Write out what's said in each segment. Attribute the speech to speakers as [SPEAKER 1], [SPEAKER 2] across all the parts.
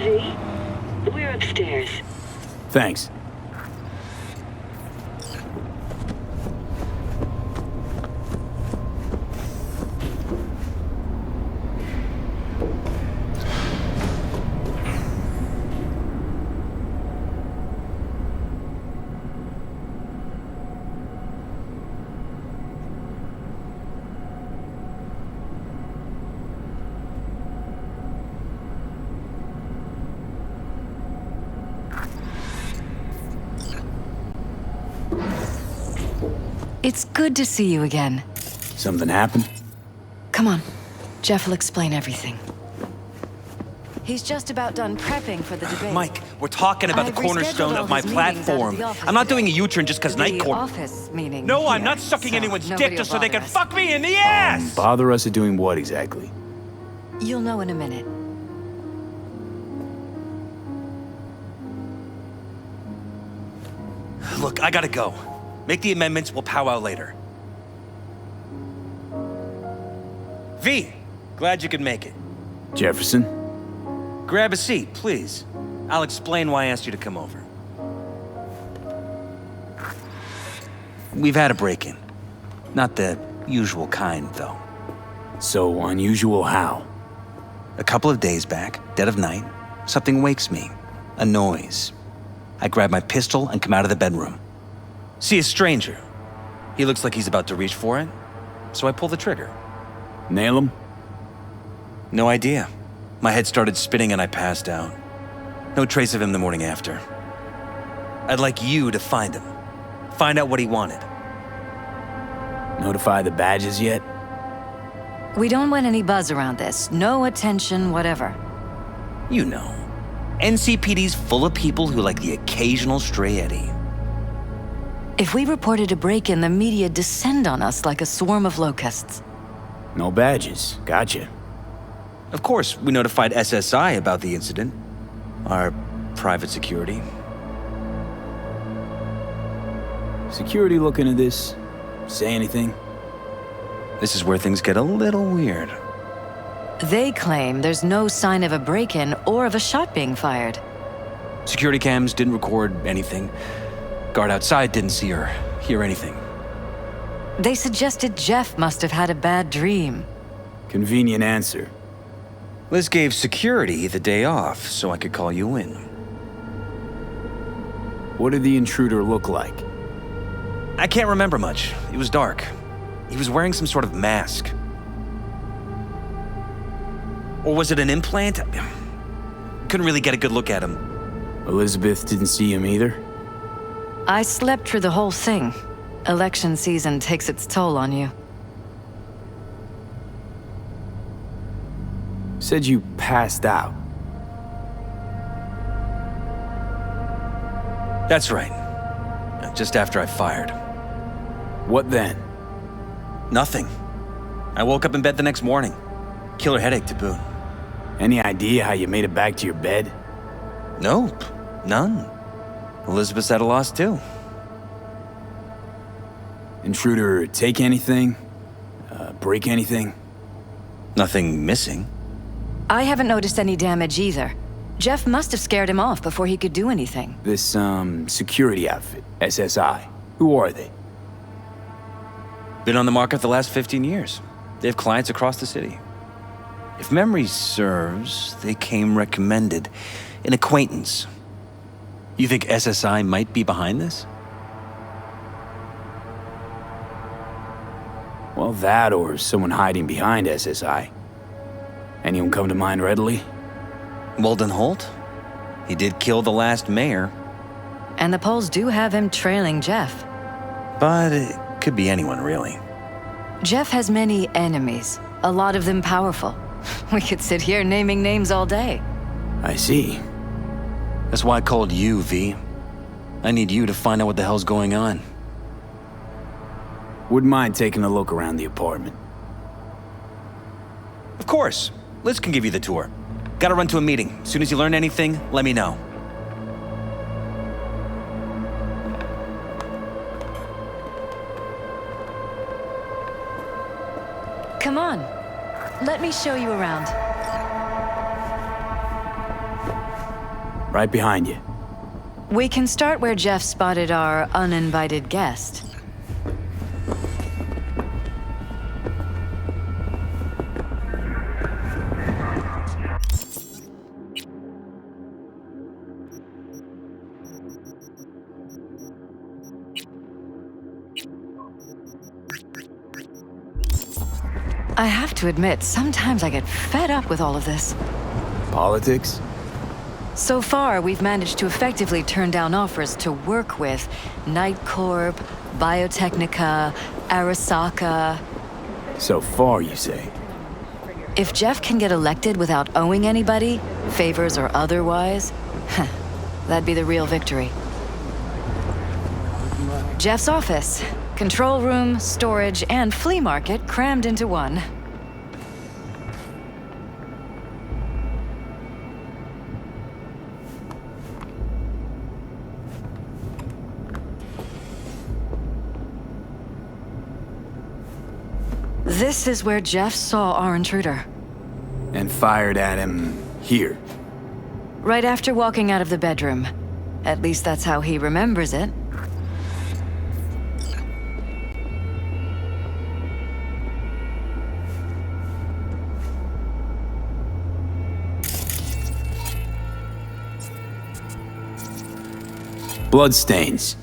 [SPEAKER 1] V? We're upstairs.
[SPEAKER 2] Thanks.
[SPEAKER 3] It's good to see you again.
[SPEAKER 2] Something happened?
[SPEAKER 3] Come on. Jeff will explain everything. He's just about done prepping for the debate.
[SPEAKER 4] Mike, we're talking about the cornerstone of my platform. I'm not doing a U-turn just because Night Court.
[SPEAKER 3] Office meeting.
[SPEAKER 4] No, I'm
[SPEAKER 3] here,
[SPEAKER 4] not sucking
[SPEAKER 3] so
[SPEAKER 4] anyone's
[SPEAKER 3] nobody
[SPEAKER 4] dick just
[SPEAKER 3] will
[SPEAKER 4] so they can
[SPEAKER 3] bother us.
[SPEAKER 4] fuck me in the ass!
[SPEAKER 2] Bother us at doing what exactly?
[SPEAKER 3] You'll know in a minute.
[SPEAKER 4] Look, I gotta go. Make the amendments, we'll powwow later. V, glad you could make it.
[SPEAKER 2] Jefferson?
[SPEAKER 4] Grab a seat, please. I'll explain why I asked you to come over. We've had a break-in. Not the usual kind, though.
[SPEAKER 2] So unusual how?
[SPEAKER 4] A couple of days back, dead of night, something wakes me. A noise. I grab my pistol and come out of the bedroom. See a stranger. He looks like he's about to reach for it, so I pull the trigger.
[SPEAKER 2] Nail him?
[SPEAKER 4] No idea. My head started spinning and I passed out. No trace of him the morning after. I'd like you to find him. Find out what he wanted.
[SPEAKER 2] Notify the badges yet?
[SPEAKER 3] We don't want any buzz around this. No attention, whatever.
[SPEAKER 4] You know. NCPD's full of people who like the occasional stray eddy.
[SPEAKER 3] If we reported a break-in, the media descend on us like a swarm of locusts.
[SPEAKER 2] No badges. Gotcha.
[SPEAKER 4] Of course, we notified SSI about the incident. Our private security.
[SPEAKER 2] Security looking at this? Say anything?
[SPEAKER 4] This is where things get a little weird.
[SPEAKER 3] They claim there's no sign of a break-in or of a shot being fired.
[SPEAKER 4] Security cams didn't record anything. Guard outside didn't see or hear anything.
[SPEAKER 3] They suggested Jeff must have had a bad dream.
[SPEAKER 2] Convenient answer.
[SPEAKER 4] Liz gave security the day off so I could call you in.
[SPEAKER 2] What did the intruder look like?
[SPEAKER 4] I can't remember much. It was dark. He was wearing some sort of mask. Or was it an implant? Couldn't really get a good look at him.
[SPEAKER 2] Elizabeth didn't see him either?
[SPEAKER 3] I slept through the whole thing. Election season takes its toll on you.
[SPEAKER 2] Said you passed out.
[SPEAKER 4] That's right. Just after I fired.
[SPEAKER 2] What then?
[SPEAKER 4] Nothing. I woke up in bed the next morning. Killer headache to boot.
[SPEAKER 2] Any idea how you made it back to your bed?
[SPEAKER 4] Nope. None. Elizabeth's at a loss too.
[SPEAKER 2] Intruder take anything? Break anything?
[SPEAKER 4] Nothing missing.
[SPEAKER 3] I haven't noticed any damage either. Jeff must have scared him off before he could do anything.
[SPEAKER 2] This, security outfit, SSI. Who are they?
[SPEAKER 4] Been on the market the last 15 years. They have clients across the city. If memory serves, they came recommended. An acquaintance. You think SSI might be behind this?
[SPEAKER 2] Well, that or someone hiding behind SSI. Anyone come to mind readily?
[SPEAKER 4] Walden Holt? He did kill the last mayor.
[SPEAKER 3] And the polls do have him trailing Jeff.
[SPEAKER 4] But it could be anyone, really.
[SPEAKER 3] Jeff has many enemies, a lot of them powerful. We could sit here naming names all day.
[SPEAKER 2] I see.
[SPEAKER 4] That's why I called you, V. I need you to find out what the hell's going on.
[SPEAKER 2] Wouldn't mind taking a look around the apartment.
[SPEAKER 4] Of course. Liz can give you the tour. Gotta run to a meeting. As soon as you learn anything, let me know.
[SPEAKER 3] Come on. Let me show you around.
[SPEAKER 2] Right behind you.
[SPEAKER 3] We can start where Jeff spotted our uninvited guest. I have to admit, sometimes I get fed up with all of this.
[SPEAKER 2] Politics?
[SPEAKER 3] So far, we've managed to effectively turn down offers to work with Night Corp, Biotechnica, Arasaka.
[SPEAKER 2] So far, you say?
[SPEAKER 3] If Jeff can get elected without owing anybody, favors or otherwise, that'd be the real victory. Jeff's office. Control room, storage, and flea market crammed into one. This is where Jeff saw our intruder.
[SPEAKER 2] And fired at him here.
[SPEAKER 3] Right after walking out of the bedroom. At least that's how he remembers it.
[SPEAKER 2] Bloodstains.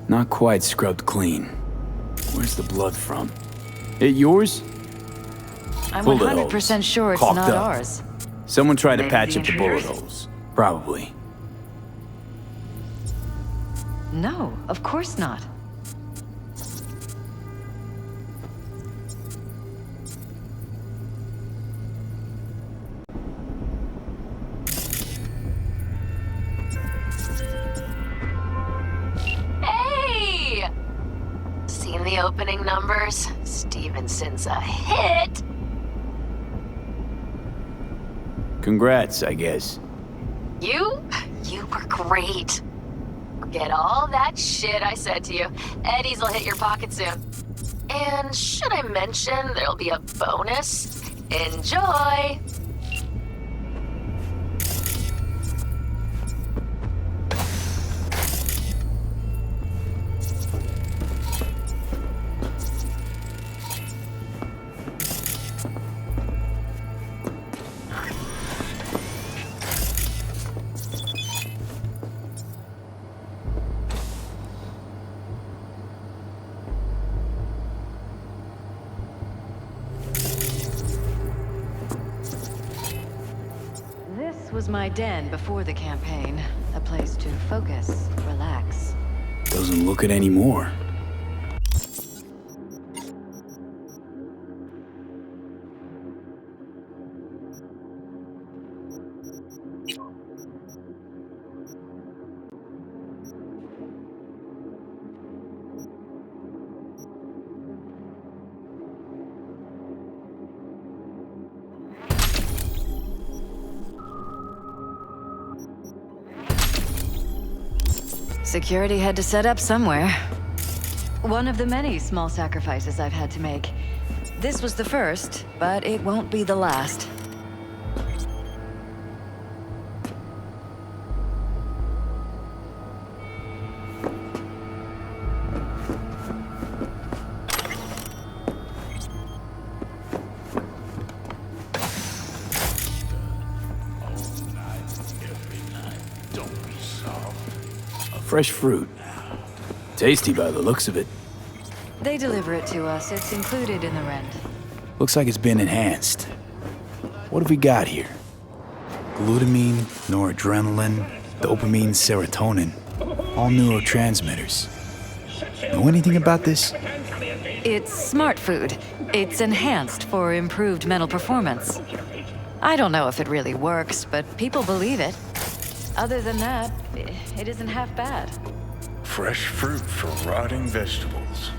[SPEAKER 2] Not quite scrubbed clean. Where's the blood from? It yours?
[SPEAKER 3] I'm
[SPEAKER 2] Bullet
[SPEAKER 3] 100%
[SPEAKER 2] holes.
[SPEAKER 3] sure it's
[SPEAKER 2] Caulked
[SPEAKER 3] not
[SPEAKER 2] up.
[SPEAKER 3] ours.
[SPEAKER 2] Someone tried to
[SPEAKER 1] Maybe
[SPEAKER 2] patch
[SPEAKER 1] the
[SPEAKER 2] up the bullet
[SPEAKER 1] intruders?
[SPEAKER 2] holes. Probably.
[SPEAKER 3] No, of course not.
[SPEAKER 5] Hey! Seen the opening numbers? Stevenson's a hit.
[SPEAKER 2] Congrats, I guess.
[SPEAKER 5] You were great. Forget all that shit I said to you. Eddie's will hit your pocket soon. And should I mention there'll be a bonus? Enjoy!
[SPEAKER 3] This was my den before the campaign. A place to focus, relax.
[SPEAKER 2] Doesn't look it anymore.
[SPEAKER 3] Security had to set up somewhere. One of the many small sacrifices I've had to make. This was the first, but it won't be the last.
[SPEAKER 2] Fresh fruit. Tasty by the looks of it.
[SPEAKER 3] They deliver it to us. It's included in the rent.
[SPEAKER 2] Looks like it's been enhanced. What have we got here? Glutamine, noradrenaline, dopamine, serotonin. All neurotransmitters. Know anything about this?
[SPEAKER 3] It's smart food. It's enhanced for improved mental performance. I don't know if it really works, but people believe it. Other than that, it isn't half bad.
[SPEAKER 6] Fresh fruit for rotting vegetables.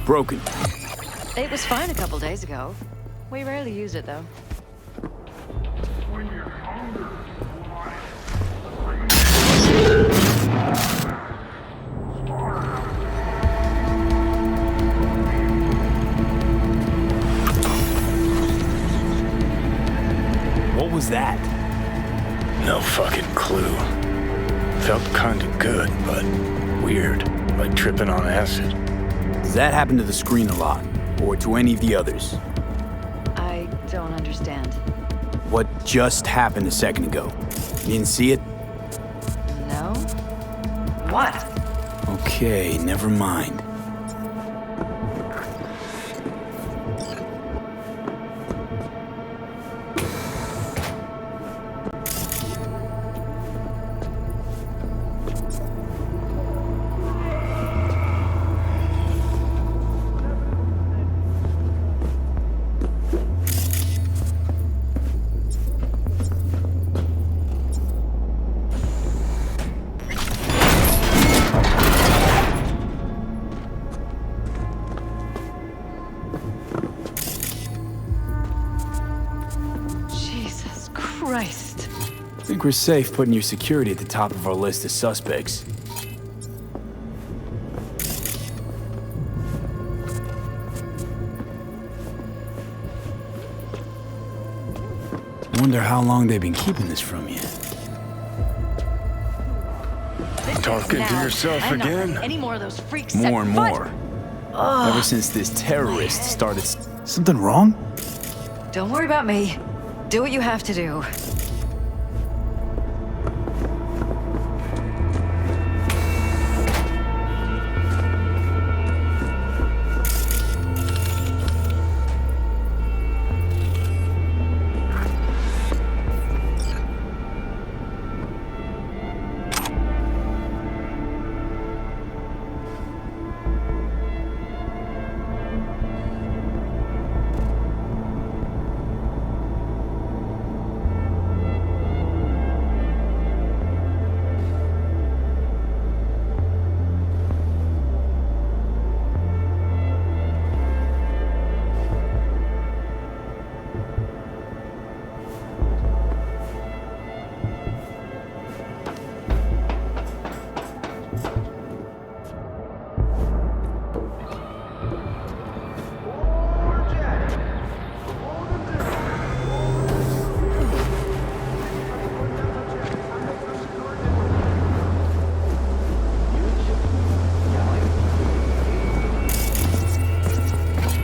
[SPEAKER 2] broken.
[SPEAKER 3] It was fine a couple days ago. We rarely use it, though.
[SPEAKER 2] What was that?
[SPEAKER 6] No fucking clue. Felt kinda good, but weird. Like tripping on acid.
[SPEAKER 2] Does that happen to the screen a lot? Or to any of the others?
[SPEAKER 3] I don't understand.
[SPEAKER 2] What just happened a second ago? You didn't see it?
[SPEAKER 3] No? What?
[SPEAKER 2] Okay, never mind.
[SPEAKER 3] Jesus Christ.
[SPEAKER 2] I think we're safe putting your security at the top of our list of suspects. Wonder how long they've been keeping this from you.
[SPEAKER 6] Talking to
[SPEAKER 3] Now,
[SPEAKER 6] yourself
[SPEAKER 3] I'm not
[SPEAKER 6] again?
[SPEAKER 3] letting any more of those freaks
[SPEAKER 2] More
[SPEAKER 3] set
[SPEAKER 2] and
[SPEAKER 3] foot.
[SPEAKER 2] more. Ever since this terrorist started... Something wrong?
[SPEAKER 3] Don't worry about me. Do what you have to do.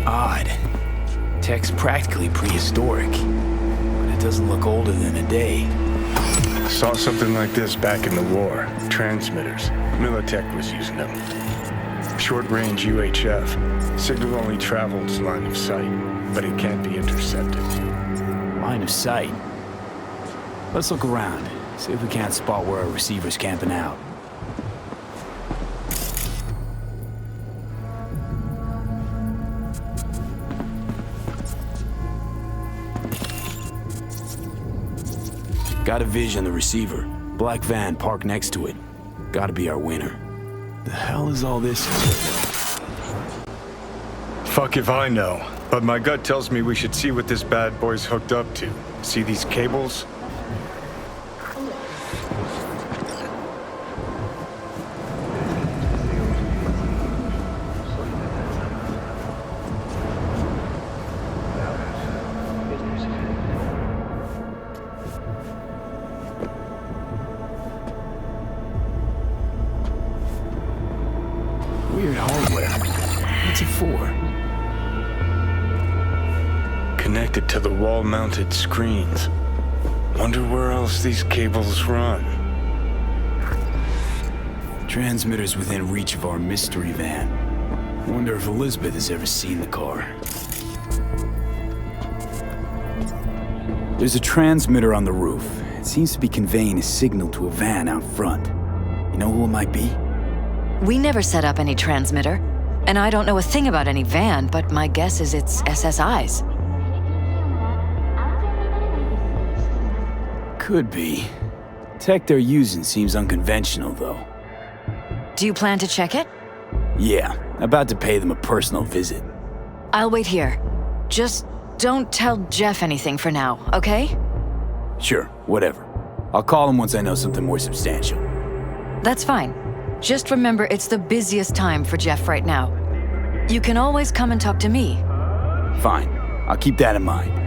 [SPEAKER 2] Odd. Tech's practically prehistoric. But it doesn't look older than a day.
[SPEAKER 6] Saw something like this back in the war. Transmitters. Militech was using them. Short-range UHF. Signal only travels line of sight, but it can't be intercepted.
[SPEAKER 2] Line of sight. Let's look around. See if we can't spot where our receiver's camping out. Got a vision of the receiver. Black van parked next to it. Gotta be our winner. The hell is all this?
[SPEAKER 6] Fuck if I know, but my gut tells me we should see what this bad boy's hooked up to. See these cables?
[SPEAKER 2] Weird hardware. What's it for?
[SPEAKER 6] Connected to the wall-mounted screens. Wonder where else these cables run.
[SPEAKER 2] Transmitters within reach of our mystery van. Wonder if Elizabeth has ever seen the car. There's a transmitter on the roof. It seems to be conveying a signal to a van out front. You know who it might be?
[SPEAKER 3] We never set up any transmitter, and I don't know a thing about any van, but my guess is it's SSI's.
[SPEAKER 2] Could be. Tech they're using seems unconventional, though.
[SPEAKER 3] Do you plan to check it?
[SPEAKER 2] Yeah, about to pay them a personal visit.
[SPEAKER 3] I'll wait here. Just don't tell Jeff anything for now, okay?
[SPEAKER 2] Sure, whatever. I'll call him once I know something more substantial.
[SPEAKER 3] That's fine. Just remember it's the busiest time for Jeff right now. You can always come and talk to me.
[SPEAKER 2] Fine. I'll keep that in mind.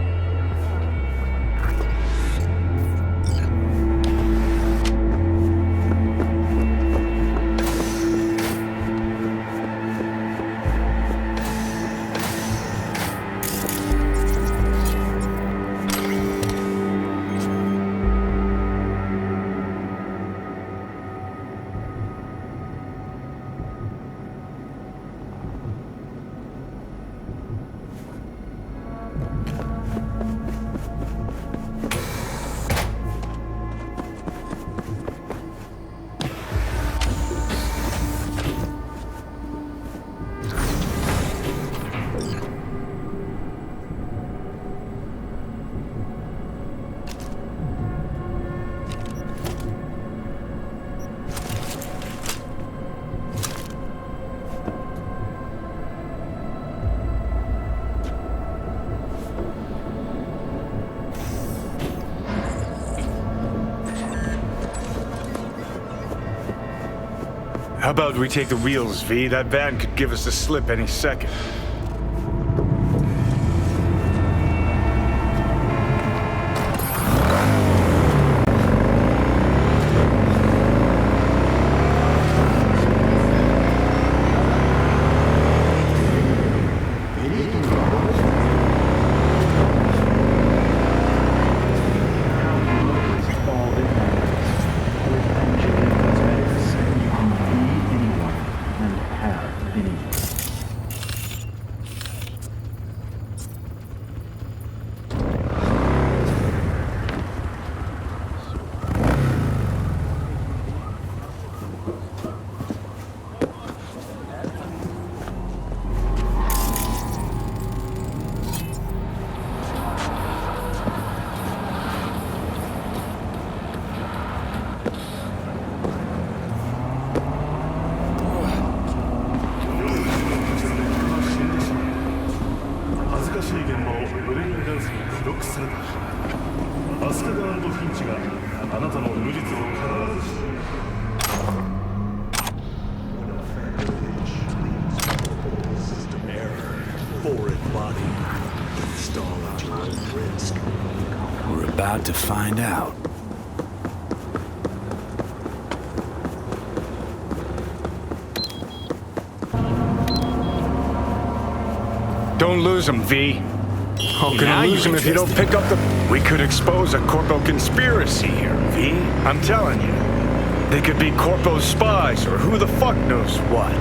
[SPEAKER 6] How about we take the wheels, V? That van could give us the slip any second.
[SPEAKER 2] We're about to find out.
[SPEAKER 6] Don't lose him, V. How can
[SPEAKER 2] Now
[SPEAKER 6] I lose
[SPEAKER 2] you're
[SPEAKER 6] him if you don't
[SPEAKER 2] interested.
[SPEAKER 6] pick up the... We could expose a corpo conspiracy here, V. I'm telling you. They could be corpo spies or who the fuck knows what.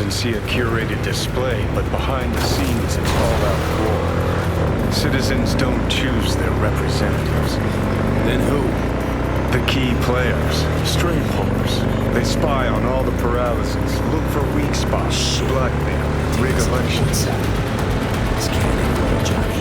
[SPEAKER 6] And see a curated display, but behind the scenes it's all out war. Citizens don't choose their representatives.
[SPEAKER 2] Then who?
[SPEAKER 6] The key players, stray pullers. They spy on all the paralysis, look for weak spots, blackmail, rig elections.
[SPEAKER 2] This can't end well, Johnny.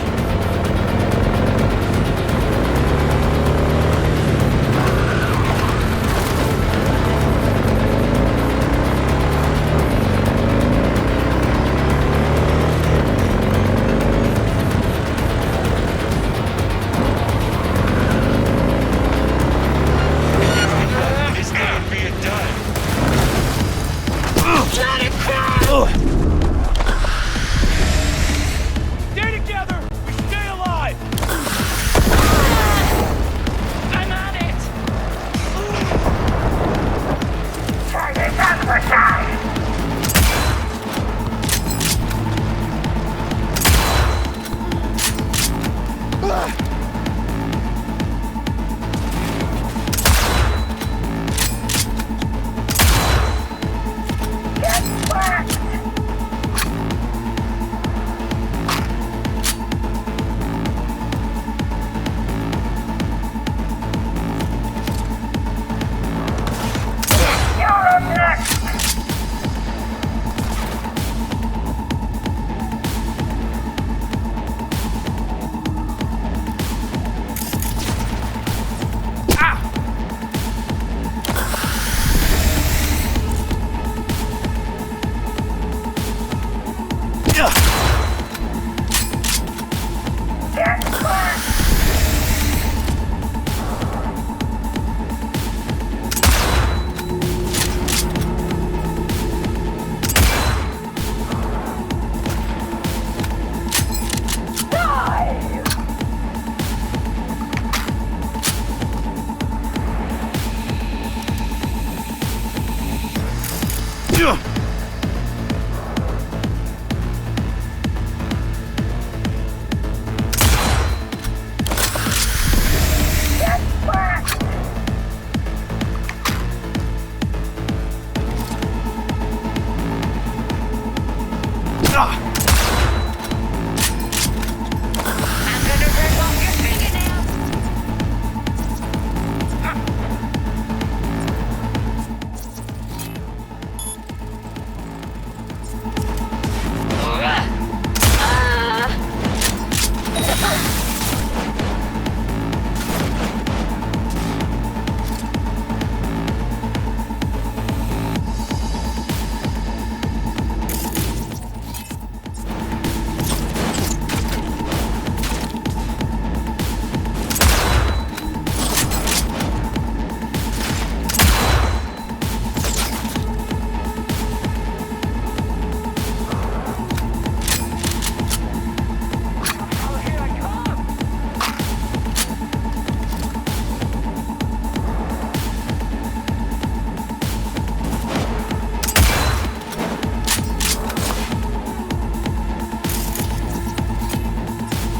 [SPEAKER 7] Stay together! We stay alive! I'm on it!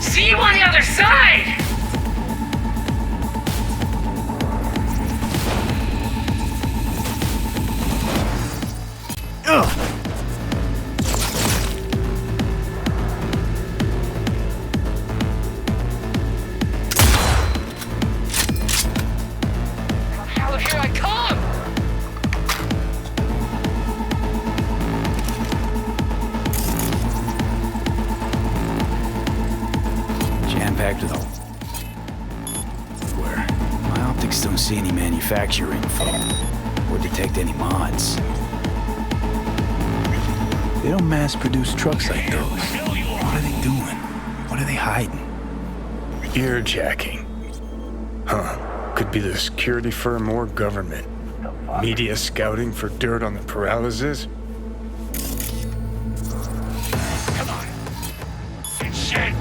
[SPEAKER 7] See you on the other side! Here I come!
[SPEAKER 2] Jam-packed with all. Where? My optics don't see any manufacturing info or detect any mods. They don't mass-produce trucks like those. What are they doing? What are they hiding?
[SPEAKER 6] Earjacking. Huh. Could be the security firm or government. Media scouting for dirt on the paralysis?
[SPEAKER 7] Come on! Good shit!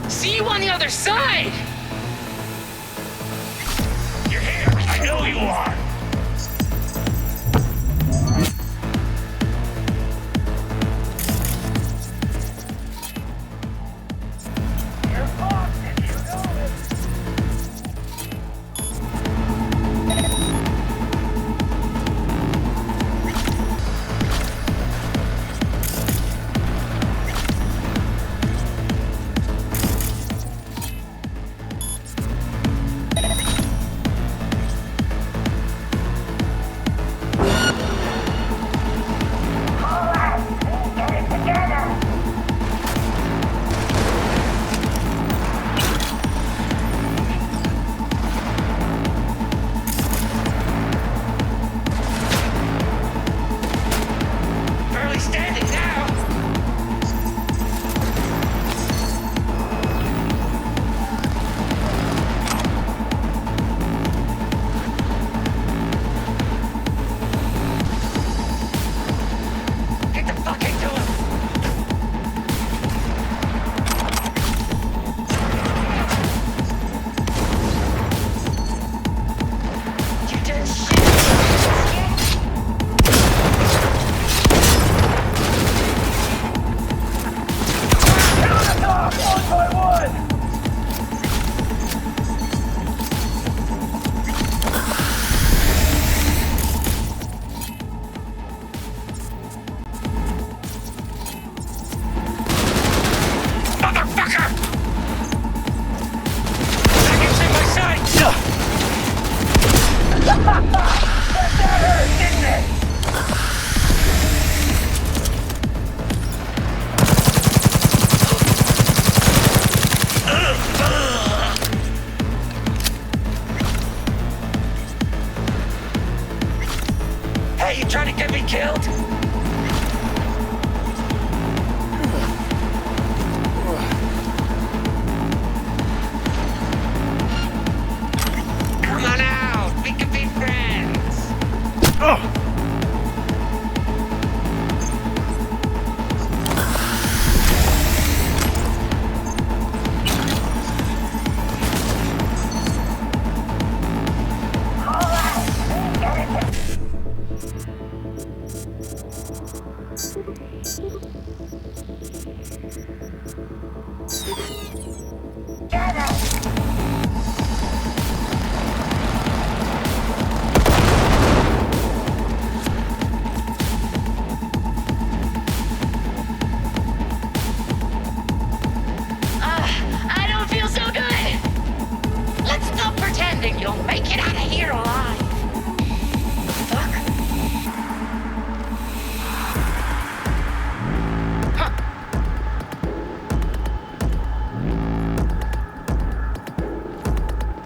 [SPEAKER 7] See you on the other side! You're here! I know you are! You're fucked if you know it!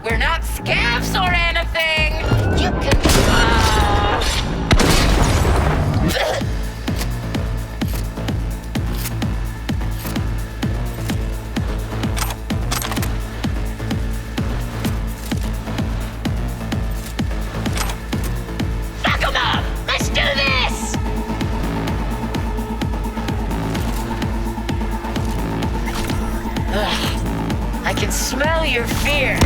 [SPEAKER 5] We're not scavs or anything! You can... Fuck 'em up! Let's do this! Ugh. I can smell your fear.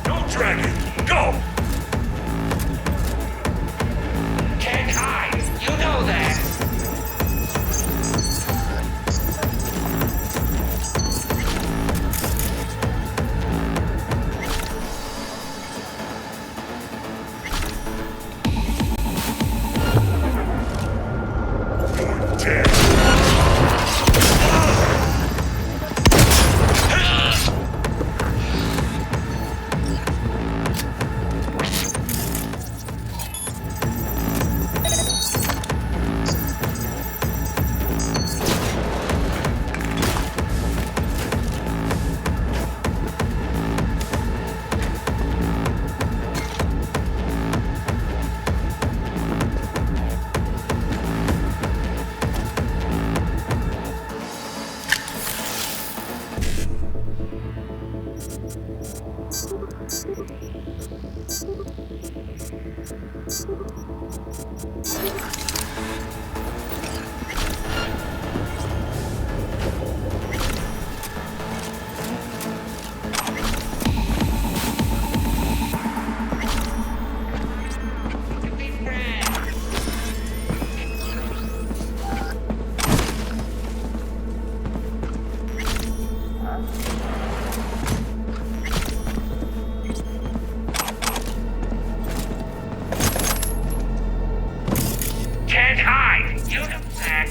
[SPEAKER 7] Don't drag it! Go!
[SPEAKER 8] Can't hide. You know that.
[SPEAKER 7] Dead.
[SPEAKER 8] Can't hide. You know that.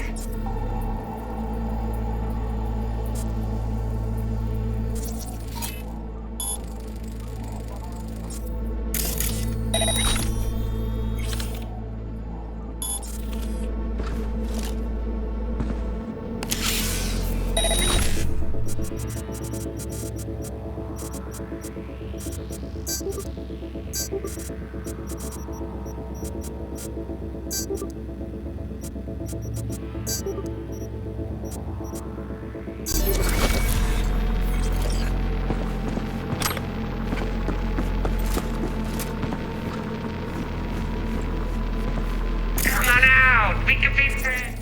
[SPEAKER 8] Come on out. We can be friends.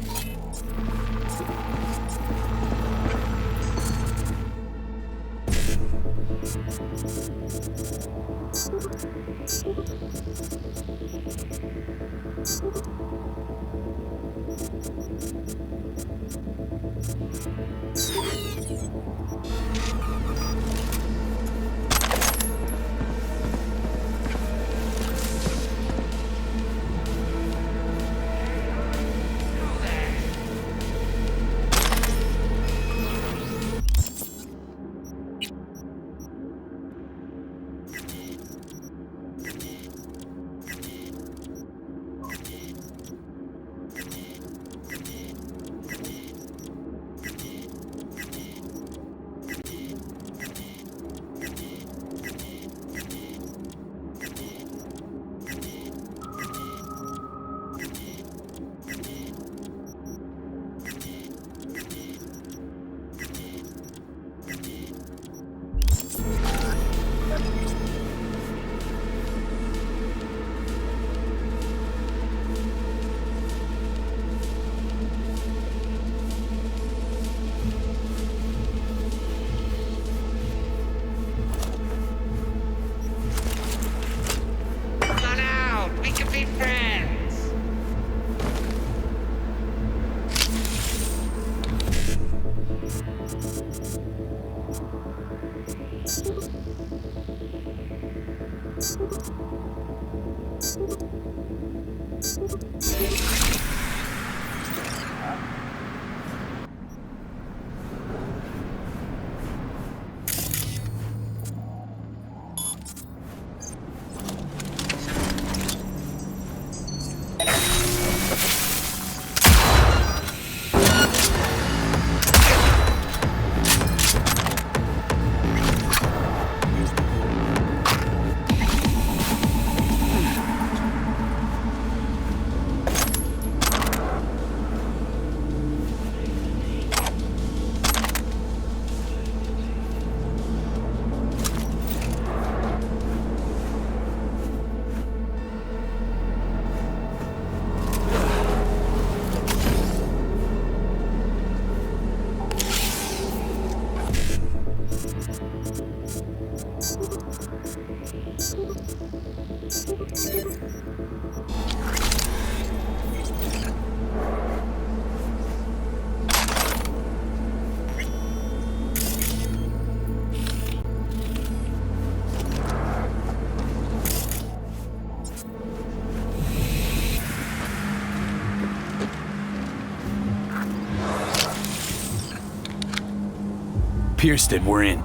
[SPEAKER 2] pierced it, we're in.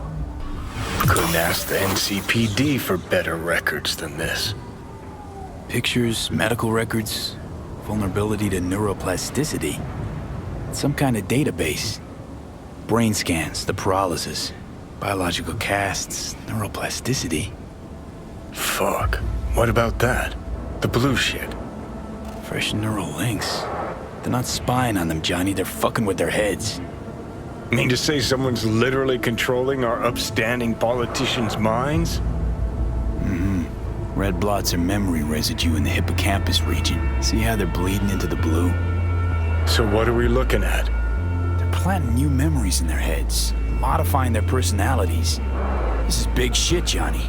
[SPEAKER 6] Couldn't ask the NCPD for better records than this.
[SPEAKER 2] Pictures, medical records, vulnerability to neuroplasticity. Some kind of database. Brain scans, the paralysis, biological casts, neuroplasticity.
[SPEAKER 6] Fuck. What about that? The blue shit.
[SPEAKER 2] Fresh neural links. They're not spying on them, Johnny. They're fucking with their heads.
[SPEAKER 6] Mean to say someone's literally controlling our upstanding politicians' minds?
[SPEAKER 2] Red blots are memory residue in the hippocampus region. See how they're bleeding into the blue?
[SPEAKER 6] So what are we looking at?
[SPEAKER 2] They're planting new memories in their heads, modifying their personalities. This is big shit, Johnny.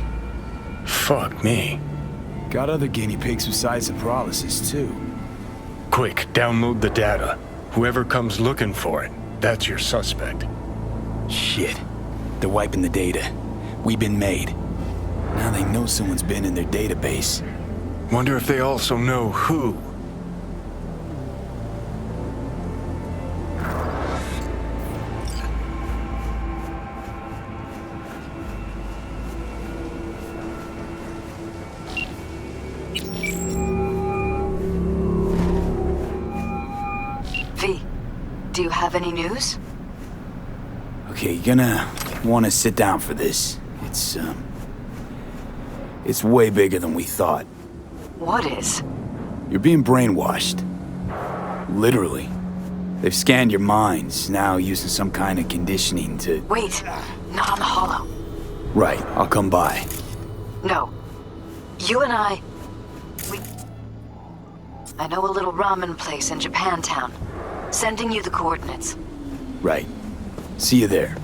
[SPEAKER 6] Fuck me.
[SPEAKER 2] Got other guinea pigs besides the paralysis, too.
[SPEAKER 6] Quick, download the data. Whoever comes looking for it, that's your suspect.
[SPEAKER 2] Shit. They're wiping the data. We've been made. Now they know someone's been in their database.
[SPEAKER 6] Wonder if they also know who.
[SPEAKER 5] V, do you have any news?
[SPEAKER 2] Okay, you're gonna want to sit down for this. It's way bigger than we thought.
[SPEAKER 5] What is?
[SPEAKER 2] You're being brainwashed. Literally. They've scanned your minds, now using some kind of conditioning to...
[SPEAKER 5] Wait, not on the holo.
[SPEAKER 2] Right, I'll come by.
[SPEAKER 5] No. You and I know a little ramen place in Japantown. Sending you the coordinates.
[SPEAKER 2] Right. See you there.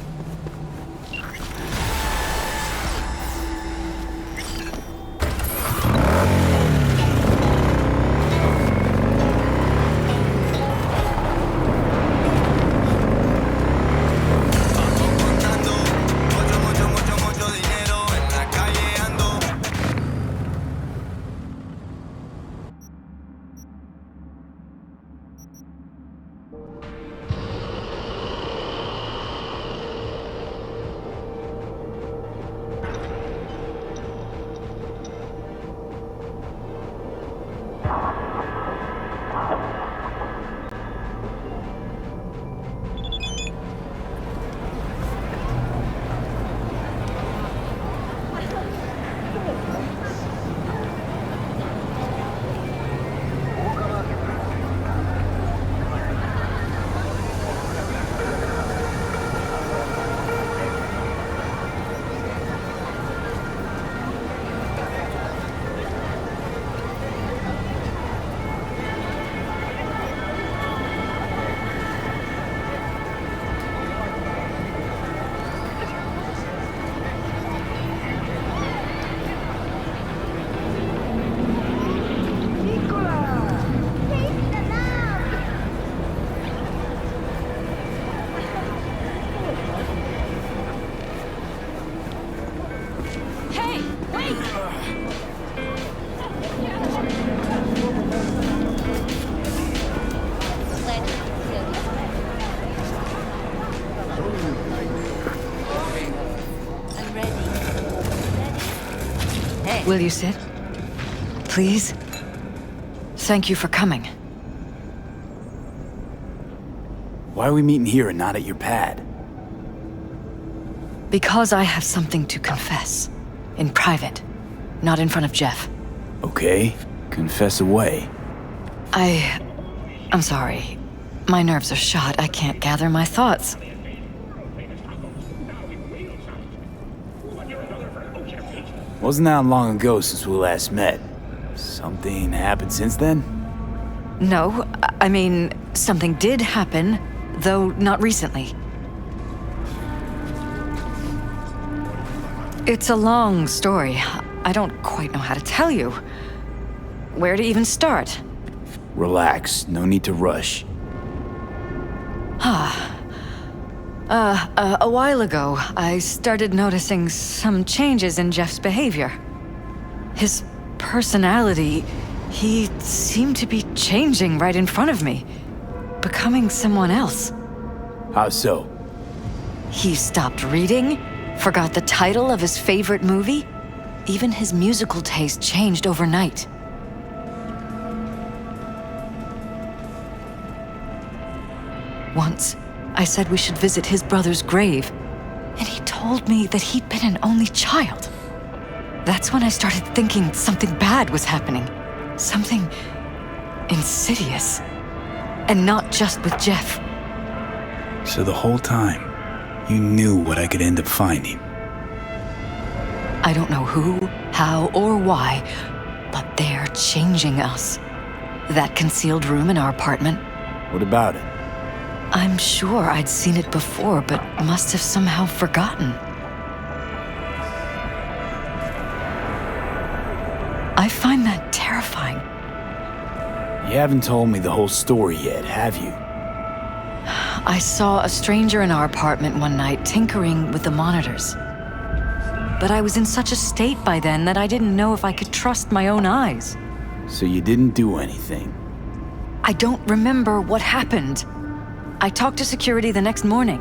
[SPEAKER 3] Will you sit? Please? Thank you for coming.
[SPEAKER 2] Why are we meeting here and not at your pad?
[SPEAKER 3] Because I have something to confess. In private. Not in front of Jeff.
[SPEAKER 2] Okay, confess away.
[SPEAKER 3] I'm sorry. My nerves are shot. I can't gather my thoughts.
[SPEAKER 2] Wasn't that long ago since we last met? Something happened since then?
[SPEAKER 3] No, I mean, something did happen, though not recently. It's a long story. I don't quite know how to tell you. Where to even start?
[SPEAKER 2] Relax, no need to rush.
[SPEAKER 3] A while ago, I started noticing some changes in Jeff's behavior. His personality, he seemed to be changing right in front of me, becoming someone else.
[SPEAKER 2] How so?
[SPEAKER 3] He stopped reading, forgot the title of his favorite movie. Even his musical taste changed overnight. Once, I said we should visit his brother's grave, and he told me that he'd been an only child. That's when I started thinking something bad was happening. Something insidious. And not just with Jeff.
[SPEAKER 2] So the whole time, you knew what I could end up finding.
[SPEAKER 3] I don't know who, how, or why, but they're changing us. That concealed room in our apartment.
[SPEAKER 2] What about it?
[SPEAKER 3] I'm sure I'd seen it before, but must have somehow forgotten. I find that terrifying.
[SPEAKER 2] You haven't told me the whole story yet, have you?
[SPEAKER 3] I saw a stranger in our apartment one night tinkering with the monitors. But I was in such a state by then that I didn't know if I could trust my own eyes.
[SPEAKER 2] So you didn't do anything?
[SPEAKER 3] I don't remember what happened. I talked to security the next morning.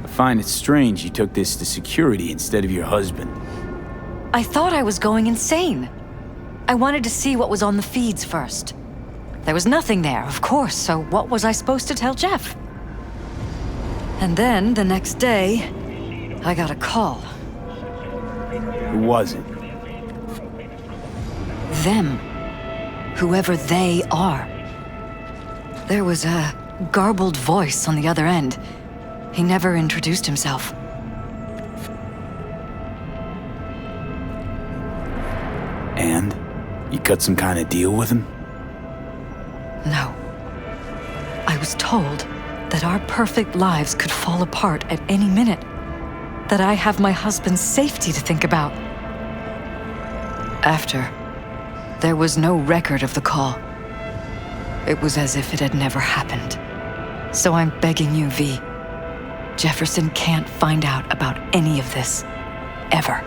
[SPEAKER 2] I find it strange you took this to security instead of your husband.
[SPEAKER 3] I thought I was going insane. I wanted to see what was on the feeds first. There was nothing there, of course, so what was I supposed to tell Jeff? And then, the next day, I got a call.
[SPEAKER 2] Who was it?
[SPEAKER 3] Them. Whoever they are. There was a garbled voice on the other end. He never introduced himself.
[SPEAKER 2] And? You cut some kind of deal with him?
[SPEAKER 3] No. I was told that our perfect lives could fall apart at any minute. That I have my husband's safety to think about. After, there was no record of the call. It was as if it had never happened. So I'm begging you, V. Jefferson can't find out about any of this. Ever.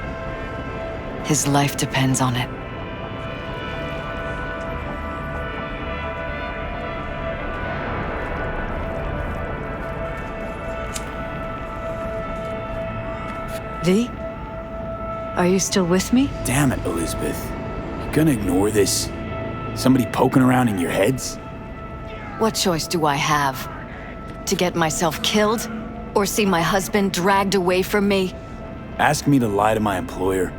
[SPEAKER 3] His life depends on it. V? Are you still with me?
[SPEAKER 2] Damn it, Elizabeth. You gonna ignore this? Somebody poking around in your heads?
[SPEAKER 3] What choice do I have? To get myself killed? Or see my husband dragged away from me?
[SPEAKER 2] Ask me to lie to my employer?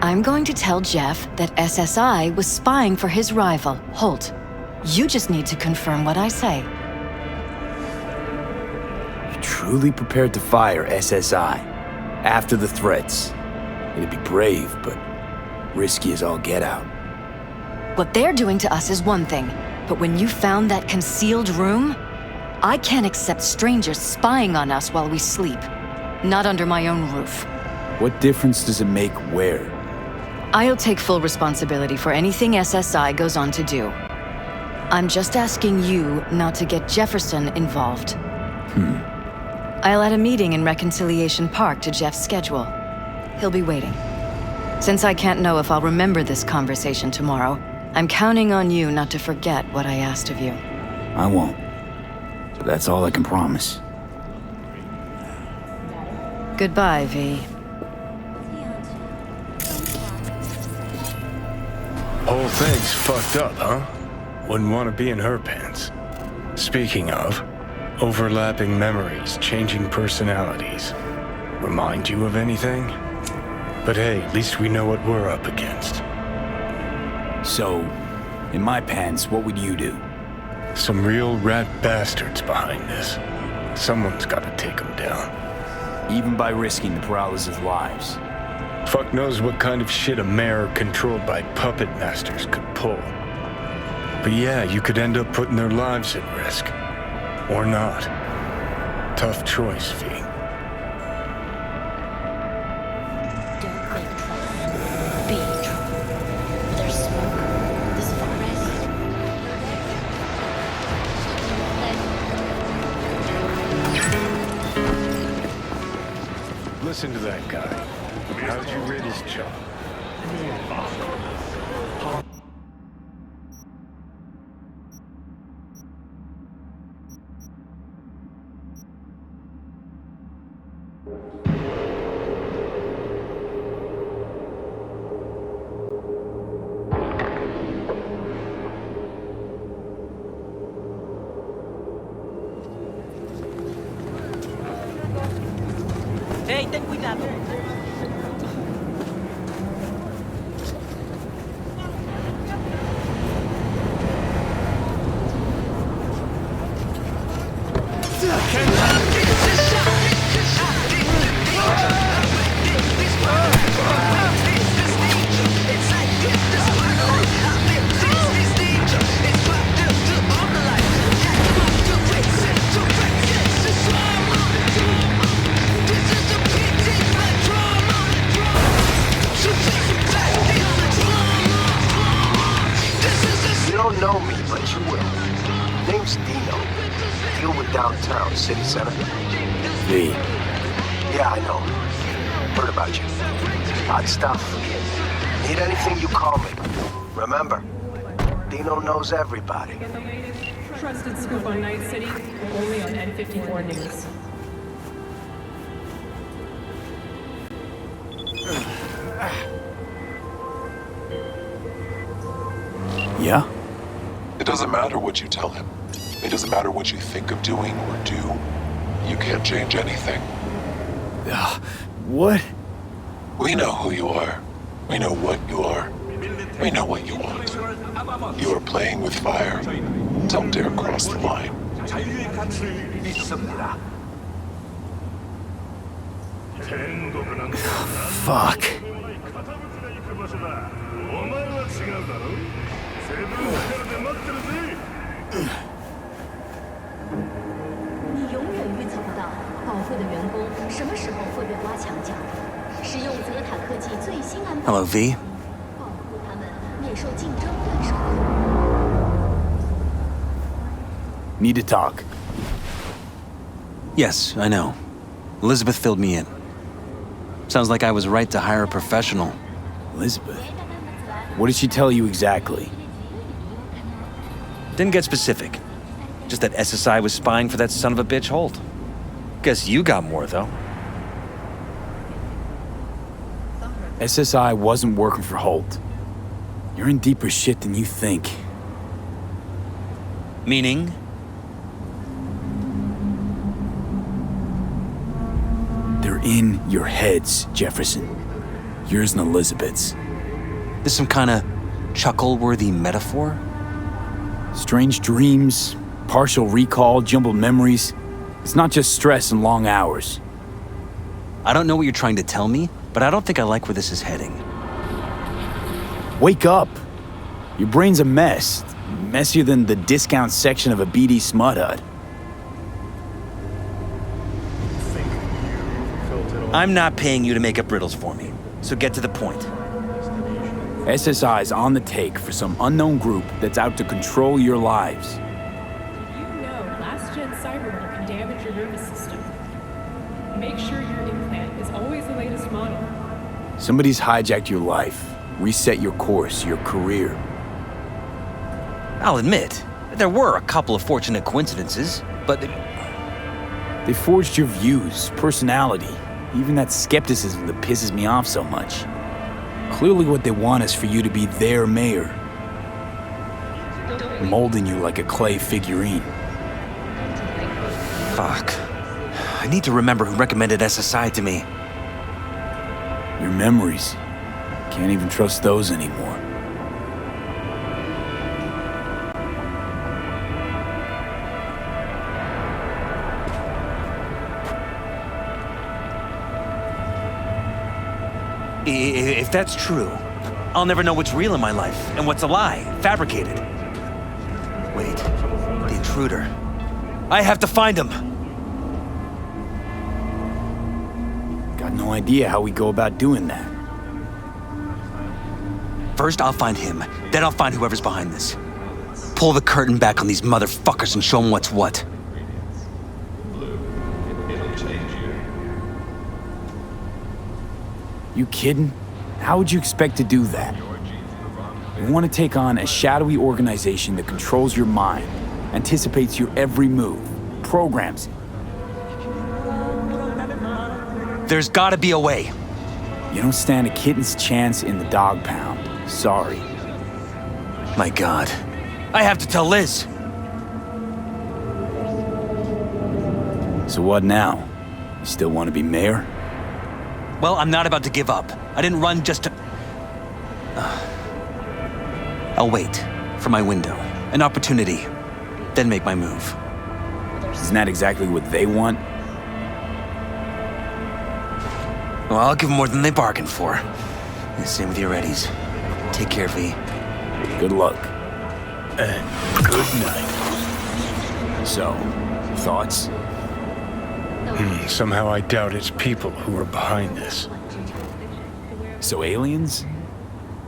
[SPEAKER 3] I'm going to tell Jeff that SSI was spying for his rival, Holt. You just need to confirm what I say.
[SPEAKER 2] You're truly prepared to fire SSI? After the threats? It'd be brave, but risky as all get out.
[SPEAKER 3] What they're doing to us is one thing, but when you found that concealed room, I can't accept strangers spying on us while we sleep. Not under my own roof.
[SPEAKER 2] What difference does it make where?
[SPEAKER 3] I'll take full responsibility for anything SSI goes on to do. I'm just asking you not to get Jefferson involved. I'll add a meeting in Reconciliation Park to Jeff's schedule. He'll be waiting. Since I can't know if I'll remember this conversation tomorrow, I'm counting on you not to forget what I asked of you.
[SPEAKER 2] I won't. But that's all I can promise.
[SPEAKER 3] Goodbye, V.
[SPEAKER 6] Whole thing's fucked up, huh? Wouldn't want to be in her pants. Speaking of, overlapping memories, changing personalities. Remind you of anything? But hey, at least we know what we're up against.
[SPEAKER 2] So, in my pants, what would you do?
[SPEAKER 6] Some real rat bastards behind this. Someone's gotta take them down.
[SPEAKER 2] Even by risking the Peralez's lives.
[SPEAKER 6] Fuck knows what kind of shit a mayor controlled by puppet masters could pull. But yeah, you could end up putting their lives at risk. Or not. Tough choice, V.
[SPEAKER 9] Don't make trouble. Be trouble. There's smoke this forest.
[SPEAKER 6] Listen to that guy. How'd you rid his chop?
[SPEAKER 10] You don't know me, but you will. Name's Dino. Deal with downtown, city center.
[SPEAKER 2] V.
[SPEAKER 10] Yeah, I know. Heard about you. Hot stuff. Need anything, you call me. Remember, Dino knows everybody.
[SPEAKER 11] Trusted scoop on Night City, only on N54 News.
[SPEAKER 2] Yeah?
[SPEAKER 12] It doesn't matter what you tell him. It doesn't matter what you think of doing or do. You can't change anything.
[SPEAKER 2] What?
[SPEAKER 12] We know who you are. We know what you are. We know what you want. You are playing with fire. Don't dare cross the line.
[SPEAKER 2] Fuck.
[SPEAKER 4] Hello, V.
[SPEAKER 2] Need to talk.
[SPEAKER 4] Yes, I know. Elizabeth filled me in. Sounds like I was right to hire a professional.
[SPEAKER 2] Elizabeth? What did she tell you exactly?
[SPEAKER 4] Didn't get specific. Just that SSI was spying for that son of a bitch Holt. Guess you got more, though.
[SPEAKER 2] SSI wasn't working for Holt. You're in deeper shit than you think.
[SPEAKER 4] Meaning?
[SPEAKER 2] They're in your heads, Jefferson. Yours and Elizabeth's.
[SPEAKER 4] This some kind of chuckle-worthy metaphor?
[SPEAKER 2] Strange dreams, partial recall, jumbled memories. It's not just stress and long hours.
[SPEAKER 4] I don't know what you're trying to tell me, but I don't think I like where this is heading.
[SPEAKER 2] Wake up! Your brain's a mess. Messier than the discount section of a BD smut hut.
[SPEAKER 4] I'm not paying you to make up riddles for me, so get to the point.
[SPEAKER 2] SSI's on the take for some unknown group that's out to control your lives.
[SPEAKER 11] You know, last-gen Cyberpunk can damage your nervous system. Make sure your implant is always the latest model.
[SPEAKER 2] Somebody's hijacked your life, reset your course, your career.
[SPEAKER 4] I'll admit, there were a couple of fortunate coincidences, but...
[SPEAKER 2] They forged your views, personality, even that skepticism that pisses me off so much. Clearly what they want is for you to be their mayor. Molding you like a clay figurine.
[SPEAKER 4] Fuck. I need to remember who recommended SSI to me.
[SPEAKER 2] Your memories. Can't even trust those anymore.
[SPEAKER 4] If that's true, I'll never know what's real in my life and what's a lie, fabricated. Wait, the intruder. I have to find him!
[SPEAKER 2] Got no idea how we go about doing that.
[SPEAKER 4] First, I'll find him. Then I'll find whoever's behind this. Pull the curtain back on these motherfuckers and show them what's what.
[SPEAKER 2] You kidding? How would you expect to do that? You want to take on a shadowy organization that controls your mind, anticipates your every move, programs it.
[SPEAKER 4] There's gotta be a way.
[SPEAKER 2] You don't stand a kitten's chance in the dog pound. Sorry.
[SPEAKER 4] My God. I have to tell Liz.
[SPEAKER 2] So what now? You still want to be mayor?
[SPEAKER 4] Well, I'm not about to give up. I didn't run just to... I'll wait for my window, an opportunity, then make my move.
[SPEAKER 2] Isn't that exactly what they want?
[SPEAKER 4] Well, I'll give them more than they bargained for. And same with your readies. Take care, V.
[SPEAKER 2] Good luck.
[SPEAKER 6] And good night.
[SPEAKER 2] So, thoughts?
[SPEAKER 6] Somehow I doubt it's people who are behind this.
[SPEAKER 2] So aliens?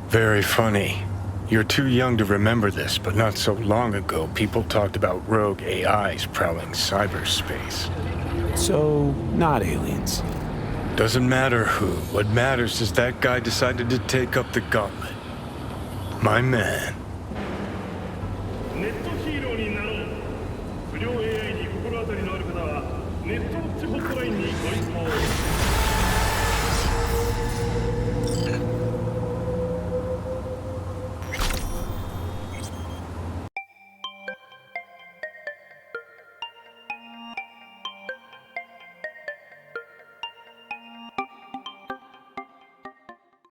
[SPEAKER 6] Very funny. You're too young to remember this, but not so long ago, people talked about rogue AIs prowling cyberspace.
[SPEAKER 2] So, not aliens.
[SPEAKER 6] Doesn't matter who. What matters is that guy decided to take up the gauntlet. My man.